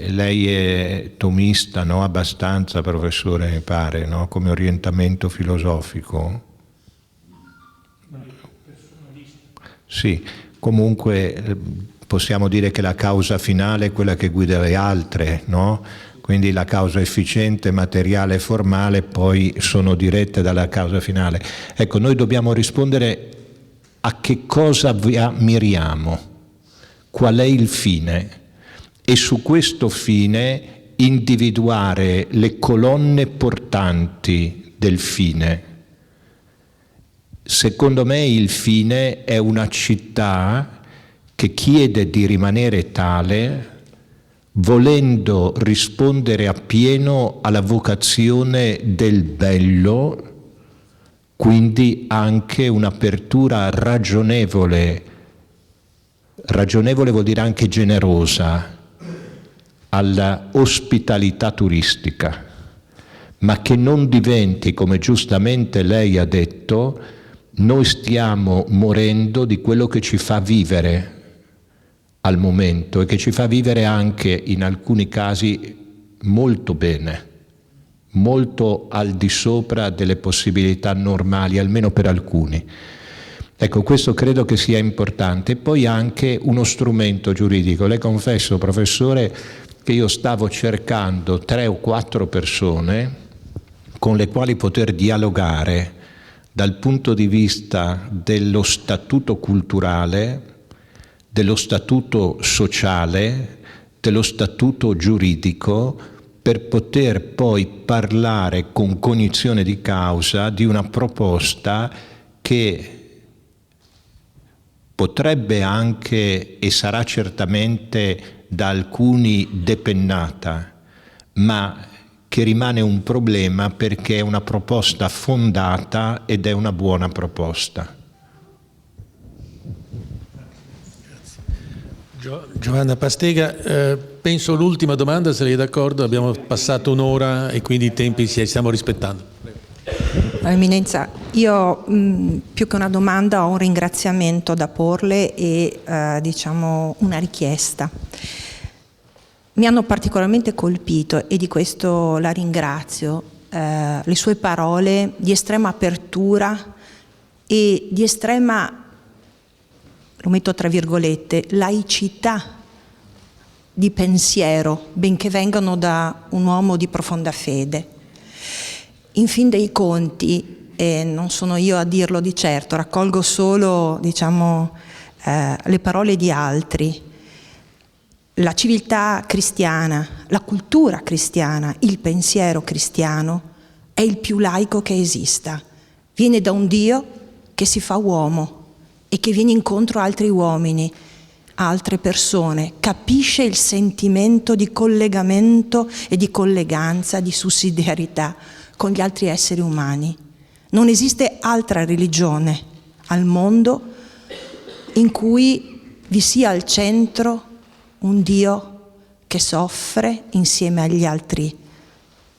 lei è tomista, no? Abbastanza, professore, mi pare, no? Come orientamento filosofico. Sì, comunque possiamo dire che la causa finale è quella che guida le altre, no? Quindi la causa efficiente, materiale e formale poi sono dirette dalla causa finale. Ecco, noi dobbiamo rispondere a che cosa miriamo, qual è il fine, e su questo fine individuare le colonne portanti del fine. Secondo me il fine è una città che chiede di rimanere tale, volendo rispondere appieno alla vocazione del bello, quindi anche un'apertura ragionevole. Ragionevole vuol dire anche generosa, alla ospitalità turistica, ma che non diventi, come giustamente lei ha detto, noi stiamo morendo di quello che ci fa vivere al momento e che ci fa vivere anche in alcuni casi molto bene, molto al di sopra delle possibilità normali, almeno per alcuni. Ecco, questo credo che sia importante. Poi anche uno strumento giuridico. Le confesso, professore, che io stavo cercando 3 o 4 persone con le quali poter dialogare dal punto di vista dello statuto culturale, dello statuto sociale, dello statuto giuridico, per poter poi parlare con cognizione di causa di una proposta che potrebbe anche, e sarà certamente da alcuni depennata, ma che rimane un problema perché è una proposta fondata ed è una buona proposta. Giovanna Pastega, penso l'ultima domanda, se lei è d'accordo, abbiamo passato un'ora e quindi i tempi stiamo rispettando. Eminenza, io più che una domanda ho un ringraziamento da porle e diciamo una richiesta. Mi hanno particolarmente colpito, e di questo la ringrazio, le sue parole di estrema apertura e di estrema, lo metto tra virgolette, laicità di pensiero, benché vengano da un uomo di profonda fede. In fin dei conti, e non sono io a dirlo di certo, raccolgo solo, diciamo, le parole di altri. La civiltà cristiana, la cultura cristiana, il pensiero cristiano è il più laico che esista. Viene da un Dio che si fa uomo e che viene incontro a altri uomini, a altre persone, capisce il sentimento di collegamento e di colleganza, di sussidiarietà con gli altri esseri umani. Non esiste altra religione al mondo in cui vi sia al centro un Dio che soffre insieme agli altri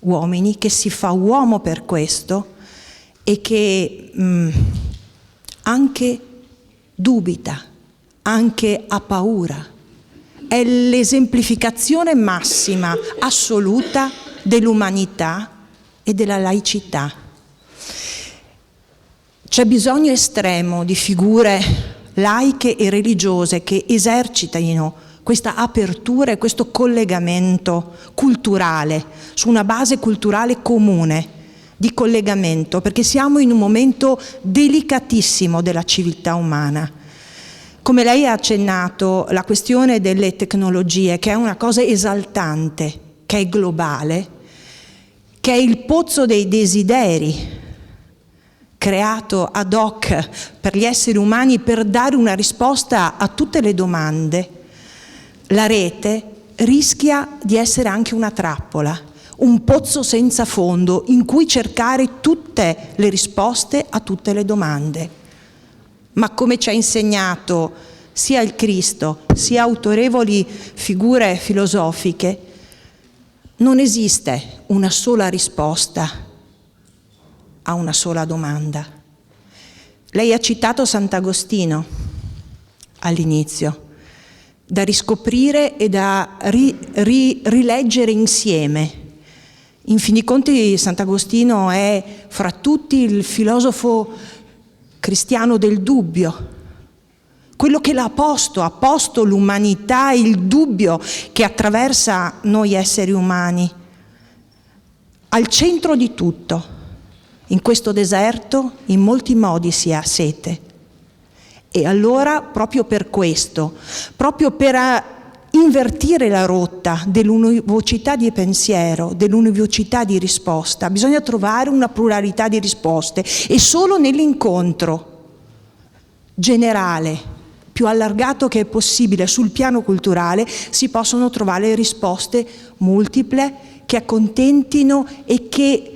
uomini, che si fa uomo per questo e che anche dubita, anche ha paura. È l'esemplificazione massima, assoluta dell'umanità e della laicità. C'è bisogno estremo di figure laiche e religiose che esercitino questa apertura e questo collegamento culturale, su una base culturale comune di collegamento, perché siamo in un momento delicatissimo della civiltà umana. Come lei ha accennato, la questione delle tecnologie, che è una cosa esaltante, che è globale, che è il pozzo dei desideri creato ad hoc per gli esseri umani per dare una risposta a tutte le domande, la rete rischia di essere anche una trappola, un pozzo senza fondo in cui cercare tutte le risposte a tutte le domande. Ma come ci ha insegnato sia il Cristo, sia autorevoli figure filosofiche, non esiste una sola risposta a una sola domanda. Lei ha citato Sant'Agostino all'inizio, da riscoprire e da rileggere insieme. In fin dei conti Sant'Agostino è fra tutti il filosofo cristiano del dubbio, quello che ha posto l'umanità, il dubbio che attraversa noi esseri umani, al centro di tutto. In questo deserto in molti modi si ha sete. E allora, proprio per questo, proprio per invertire la rotta dell'univocità di pensiero, dell'univocità di risposta, bisogna trovare una pluralità di risposte e solo nell'incontro generale, più allargato che è possibile sul piano culturale, si possono trovare risposte multiple che accontentino e che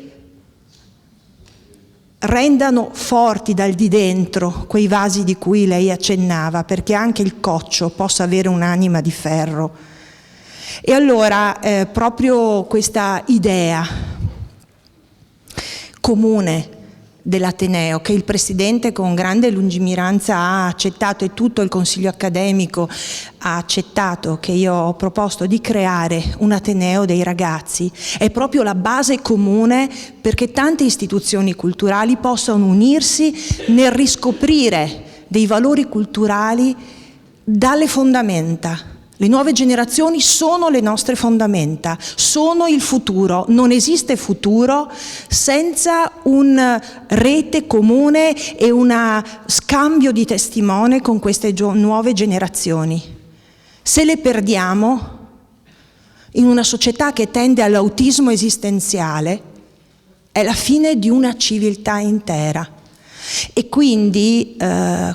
rendano forti dal di dentro quei vasi di cui lei accennava, perché anche il coccio possa avere un'anima di ferro. E allora proprio questa idea comune dell'Ateneo, che il Presidente con grande lungimiranza ha accettato e tutto il Consiglio accademico ha accettato, che io ho proposto di creare un Ateneo dei ragazzi, è proprio la base comune perché tante istituzioni culturali possano unirsi nel riscoprire dei valori culturali dalle fondamenta. Le nuove generazioni sono le nostre fondamenta, sono il futuro. Non esiste futuro senza una rete comune e un scambio di testimone con queste nuove generazioni. Se le perdiamo, in una società che tende all'autismo esistenziale, è la fine di una civiltà intera. E quindi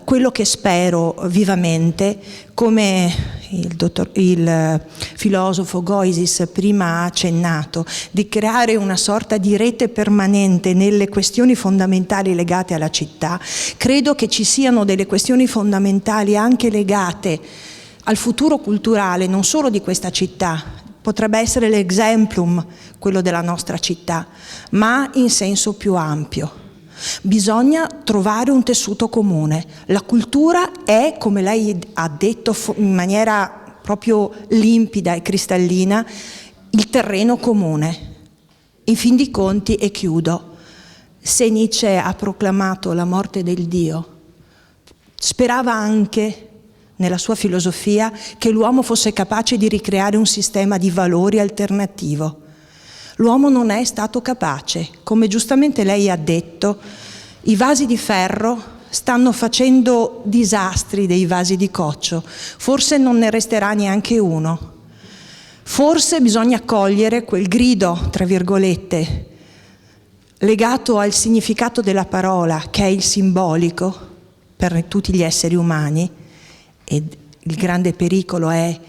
quello che spero vivamente, come il filosofo Goisis prima ha accennato, di creare una sorta di rete permanente nelle questioni fondamentali legate alla città, credo che ci siano delle questioni fondamentali anche legate al futuro culturale, non solo di questa città, potrebbe essere l'exemplum, quello della nostra città, ma in senso più ampio. Bisogna trovare un tessuto comune. La cultura è, come lei ha detto in maniera proprio limpida e cristallina, il terreno comune. In fin di conti, e chiudo, se Nietzsche ha proclamato la morte del Dio, sperava anche nella sua filosofia che l'uomo fosse capace di ricreare un sistema di valori alternativo. L'uomo non è stato capace, come giustamente lei ha detto, i vasi di ferro stanno facendo disastri dei vasi di coccio, forse non ne resterà neanche uno. Forse bisogna cogliere quel grido, tra virgolette, legato al significato della parola, che è il simbolico per tutti gli esseri umani, e il grande pericolo è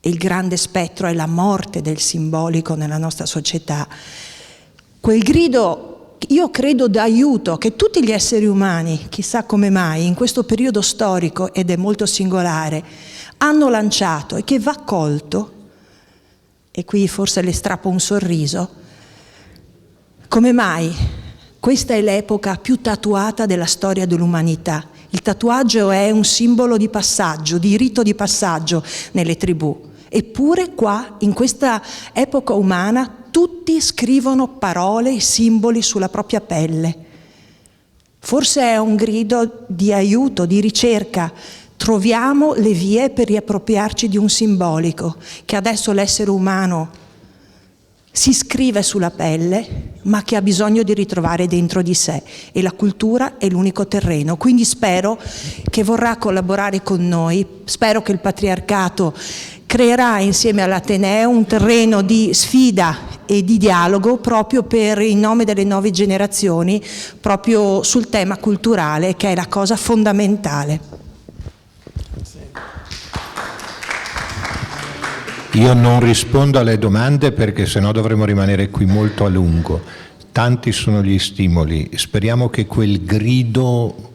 il grande spettro è la morte del simbolico nella nostra società. Quel grido, io credo, d'aiuto che tutti gli esseri umani, chissà come mai, in questo periodo storico, ed è molto singolare, hanno lanciato e che va colto, e qui forse le strappo un sorriso, come mai questa è l'epoca più tatuata della storia dell'umanità. Il tatuaggio è un simbolo di passaggio, di rito di passaggio nelle tribù. Eppure qua, in questa epoca umana, tutti scrivono parole e simboli sulla propria pelle. Forse è un grido di aiuto, di ricerca. Troviamo le vie per riappropriarci di un simbolico che adesso l'essere umano si scrive sulla pelle, ma che ha bisogno di ritrovare dentro di sé, e la cultura è l'unico terreno. Quindi spero che vorrà collaborare con noi, spero che il patriarcato creerà insieme all'Ateneo un terreno di sfida e di dialogo proprio per il nome delle nuove generazioni, proprio sul tema culturale, che è la cosa fondamentale. Io non rispondo alle domande perché sennò dovremo rimanere qui molto a lungo. Tanti sono gli stimoli. Speriamo che quel grido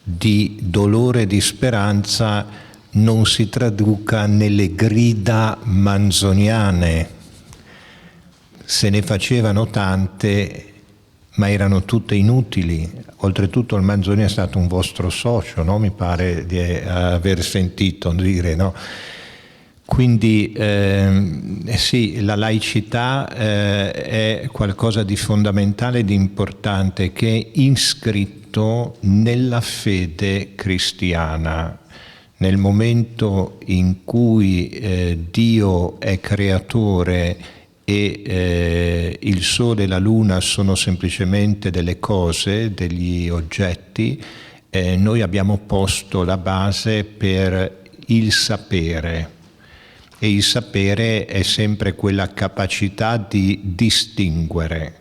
di dolore e di speranza non si traduca nelle grida manzoniane. Se ne facevano tante, ma erano tutte inutili. Oltretutto il Manzoni è stato un vostro socio, no? Mi pare di aver sentito dire, no? Quindi sì, la laicità è qualcosa di fondamentale e di importante che è iscritto nella fede cristiana. Nel momento in cui Dio è creatore e il sole e la luna sono semplicemente delle cose, degli oggetti, noi abbiamo posto la base per il sapere. E il sapere è sempre quella capacità di distinguere.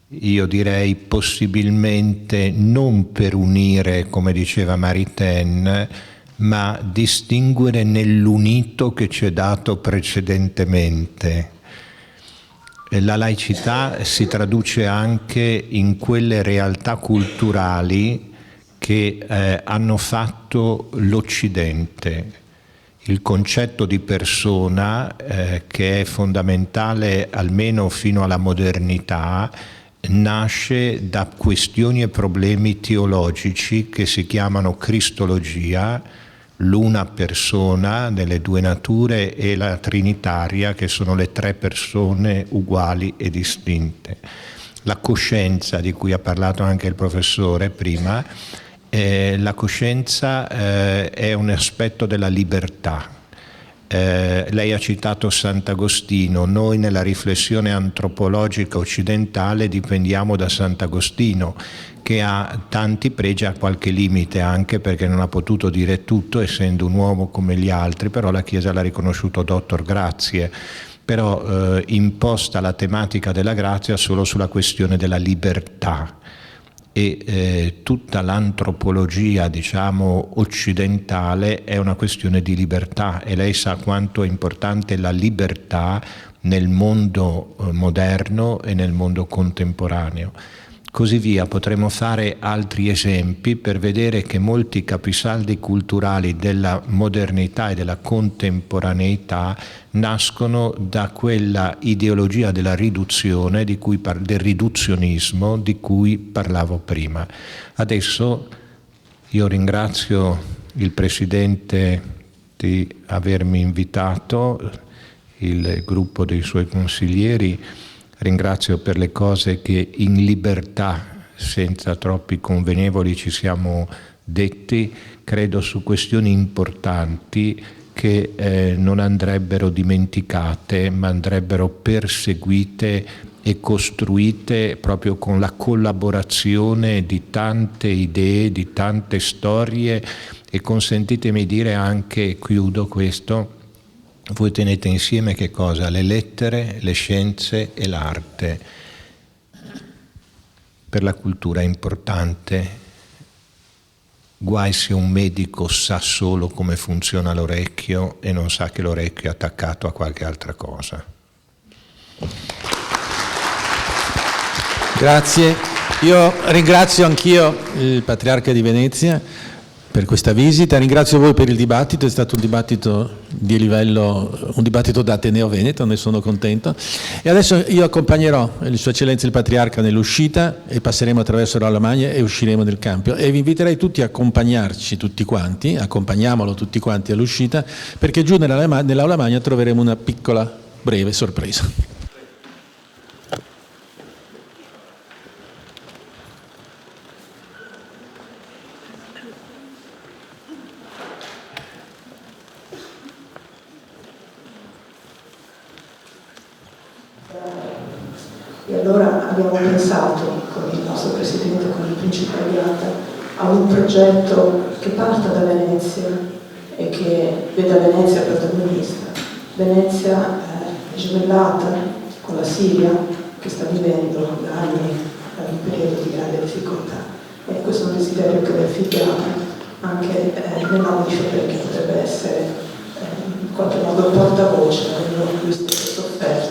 Io direi possibilmente non per unire, come diceva Maritain, ma distinguere nell'unito che ci è dato precedentemente. La laicità si traduce anche in quelle realtà culturali che hanno fatto l'Occidente. Il concetto di persona, che è fondamentale almeno fino alla modernità, nasce da questioni e problemi teologici che si chiamano cristologia, l'una persona nelle due nature e la trinitaria, che sono le tre persone uguali e distinte. La coscienza, di cui ha parlato anche il professore prima, la coscienza è un aspetto della libertà. Lei ha citato Sant'Agostino. Noi nella riflessione antropologica occidentale dipendiamo da Sant'Agostino, che ha tanti pregi, ha qualche limite anche perché non ha potuto dire tutto essendo un uomo come gli altri, però la Chiesa l'ha riconosciuto dottor grazie, però imposta la tematica della grazia solo sulla questione della libertà. E tutta l'antropologia, diciamo, occidentale è una questione di libertà, e lei sa quanto è importante la libertà nel mondo moderno e nel mondo contemporaneo. Così via, potremmo fare altri esempi per vedere che molti capisaldi culturali della modernità e della contemporaneità nascono da quella ideologia della riduzione, del riduzionismo di cui parlavo prima. Adesso io ringrazio il Presidente di avermi invitato, il gruppo dei suoi consiglieri. Ringrazio per le cose che in libertà, senza troppi convenevoli, ci siamo detti, credo su questioni importanti che non andrebbero dimenticate, ma andrebbero perseguite e costruite proprio con la collaborazione di tante idee, di tante storie, e consentitemi dire anche, chiudo questo, voi tenete insieme che cosa? Le lettere, le scienze e l'arte. Per la cultura è importante. Guai se un medico sa solo come funziona l'orecchio e non sa che l'orecchio è attaccato a qualche altra cosa. Grazie. Io ringrazio anch'io il Patriarca di Venezia per questa visita, ringrazio voi per il dibattito, è stato un dibattito di livello, un dibattito da Ateneo Veneto, ne sono contento, e adesso io accompagnerò Sua Eccellenza il Patriarca nell'uscita e passeremo attraverso l'Aula Magna e usciremo nel Campio, e vi inviterei tutti a accompagnarci tutti quanti, accompagniamolo tutti quanti all'uscita, perché giù nell'Aula Magna troveremo una piccola, breve sorpresa. E allora abbiamo pensato con il nostro Presidente, con il Principaliata, a un progetto che parta da Venezia e che veda Venezia protagonista. Venezia gemellata con la Siria, che sta vivendo da anni un periodo di grande difficoltà. E questo è un desiderio che è figliato anche nell'Audifere, che potrebbe essere in qualche modo portavoce di quello che lui stesso sofferto